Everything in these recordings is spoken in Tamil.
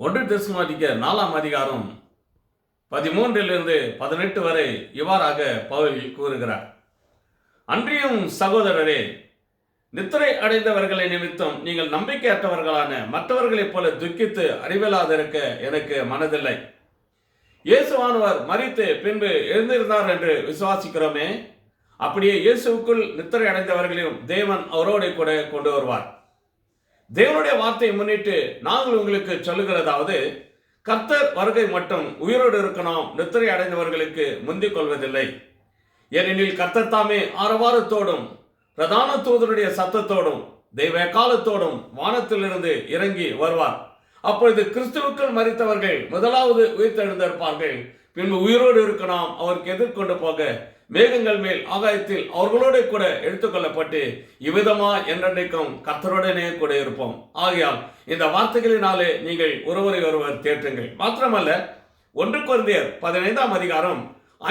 ஒன்று தெசலோனிக்கேயர் 4ஆம் அதிகாரம் 13 வரை இவ்வாறாக பவுல் கூறுகிறார். அன்றியும் சகோதரரே, நித்திரை அடைந்தவர்களை நிமித்தம் நீங்கள் நம்பிக்கையற்றவர்களான மற்றவர்களைப் போல துக்கித்து அறிவில்லாதிருக்க எனக்கு மனதில்லை. இயேசுவானவர் மரித்து பின்பு எழுந்திருந்தார் என்று விசுவாசிக்கிறோமே, அப்படியே இயேசுவுக்குள் நித்திரை அடைந்தவர்களையும் தேவன் அவரோடு கூட கொண்டு வருவார். தேவனுடைய வார்த்தையை முன்னிட்டு நாங்கள் உங்களுக்கு சொல்லுகிறதாவது, கர்த்தர் வருகை மட்டும் உயிரோடு இருக்கணும் நித்திரை அடைந்தவர்களுக்கு முந்திக் கொள்வதில்லை. ஏனெனில் கர்த்தர் தாமே ஆரவாரத்தோடும் பிரதான தூதருடைய சத்தத்தோடும் தெய்வ காலத்தோடும் வானத்திலிருந்து இறங்கி வருவார். அப்பொழுது கிறிஸ்துவுக்குள் மரித்தவர்கள் முதலாவது உயிர்த்தெழுந்திருப்பார்கள். பின்பு உயிரோடு இருக்கணும் அவருக்கு எதிர்கொண்டு போக மேகங்கள் மேல் ஆகாயத்தில் அவர்களோட கூட எடுத்துக்கொள்ளப்பட்டு இவ்விதமா என்றென்றைக்கும் கர்த்தருடனே கூட இருப்போம். ஆகையால் இந்த வார்த்தைகளினாலே நீங்கள் ஒருவரை ஒருவர் தேற்றுங்கள். மாத்திரமல்ல, 1 கொரிந்தியர் 15ஆம் அதிகாரம்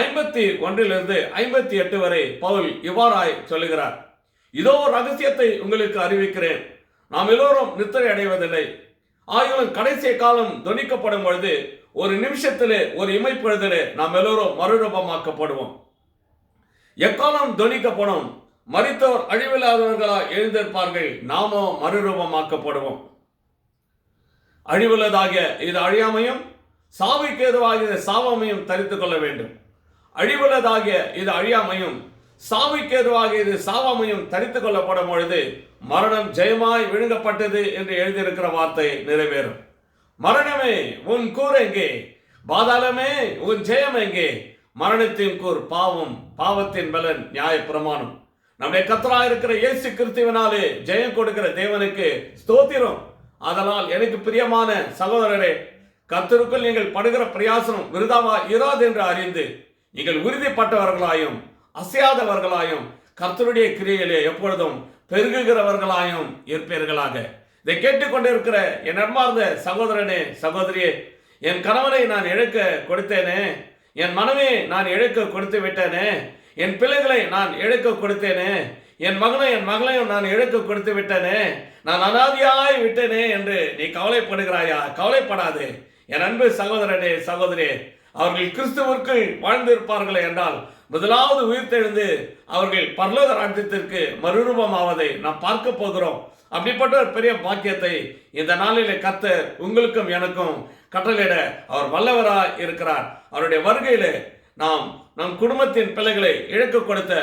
51 58 வரை பவுல் இவ்வாறாய் சொல்லுகிறார். இதோ ரகசியத்தை உங்களுக்கு அறிவிக்கிறேன், நாம் எல்லோரும் நித்திரை அடைவதில்லை. ஆகிலும் கடைசி காலம் தொனிக்கப்படும் பொழுது ஒரு நிமிஷத்திலே ஒரு இமைப்பொழுதிலே நாம் எல்லோரும் மறுரூபமாக்கப்படுவோம். எக்காலம் தொனிக்கப்படும், மரித்தோர் அழிவில்லாதவர்களாய் எழுந்திருப்பார்கள், நாமோ மறுரூபமாக்கப்படுவோம். அழிவுள்ளதாகிய இது அழியாமையும் சாவுக்கு ஏதுவாகிய சாவாமையும் தரித்துக் கொள்ள வேண்டும். அழிவுள்ளதாகிய இது அழியாமையும் சாவுக்கு ஏதுவாகிய இது சாவாமையும் தரித்துக் கொள்ளப்படும் பொழுது மரணம் ஜெயமாய் விழுங்கப்பட்டது என்று எழுதியிருக்கிற வார்த்தை நிறைவேறும். மரணமே உன் கூர் எங்கே? பாதாளமே உன் ஜெயம் எங்கே? மரணத்தின் கூர் பாவம், பாவத்தின் பலன் நியாய பிரமாணம். நம்முடைய கர்த்தராய் இருக்கிற இயேசு கிறிஸ்துவினாலே ஜெயம் கொடுக்கிற தேவனுக்கு ஸ்தோத்திரம். அதனால் எனக்கு பிரியமான சகோதரரே, கர்த்தருக்குள் நீங்கள் படுகிற பிரயாசனம் விருதாவா இராது என்று அறிந்து நீங்கள் உறுதிப்பட்டவர்களாயும் அசையாதவர்களாயும் கர்த்தருடைய கிரியையிலே எப்பொழுதும் பெருகுகிறவர்களாயும் இருப்பீர்களாக. இதை கேட்டுக்கொண்டிருக்கிற என் அன்பார்ந்த சகோதரனே, சகோதரியே, என் கணவனை நான் இழக்க கொடுத்தேனே, என் மனைவி நான் இழக்க கொடுத்து விட்டேனே, என் பிள்ளைகளை நான் இழக்க கொடுத்தேனே, என் மகனை என் மகளையும் நான் இழக்க கொடுத்து விட்டேனே, நான் அனாதியாய் விட்டேனே என்று நீ கவலைப்படுகிறாயா? கவலைப்படாது என் அன்பு சகோதரனே, சகோதரியே. அவர்கள் கிறிஸ்துவிற்குள் வாழ்ந்திருப்பார்களே என்றால் முதலாவது உயிர்த்தெழுந்து அவர்கள் பரலோக ராஜ்யத்திற்கு மறுரூபமாவதை நாம் பார்க்க போகிறோம். அப்படிப்பட்ட ஒரு பெரிய பாக்கியத்தை இந்த நாளிலே கர்த்தர் உங்களுக்கும் எனக்கும் கட்டளையிட அவர் வல்லவராய் இருக்கிறார். அவருடைய வருகையிலே நாம் நம் குடும்பத்தின் பிள்ளைகளை இழக்க கொடுத்த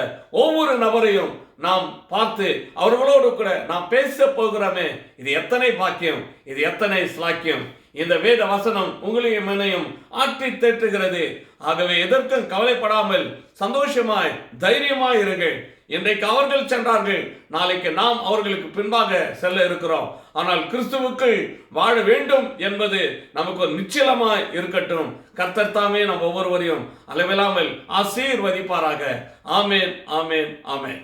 ஒவ்வொரு நபரையும் நாம் பார்த்து அவர்களோடு கூட நாம் பேச போகிறோமே, இது எத்தனை பாக்கியம், இது எத்தனை ஸ்லாக்கியம். இந்த வேத வசனம் உங்களையும் என்னையும் ஆற்றி தேற்றுகிறது. ஆகவே எதற்கும் கவலைப்படாமல் சந்தோஷமாய் தைரியமாய் இருங்கள். இன்றைக்கு அவர்கள் சென்றார்கள், நாளைக்கு நாம் அவர்களுக்கு பின்பாக செல்ல இருக்கிறோம். ஆனால் கிறிஸ்துவுக்குள் வாழ வேண்டும் என்பது நமக்கு ஒரு நிச்சயமாய் இருக்கட்டும். கர்த்தர் தாமே நம் ஒவ்வொருவரையும் அளவில்லாமல் ஆசீர்வதிப்பாராக. ஆமேன், ஆமேன், ஆமேன்.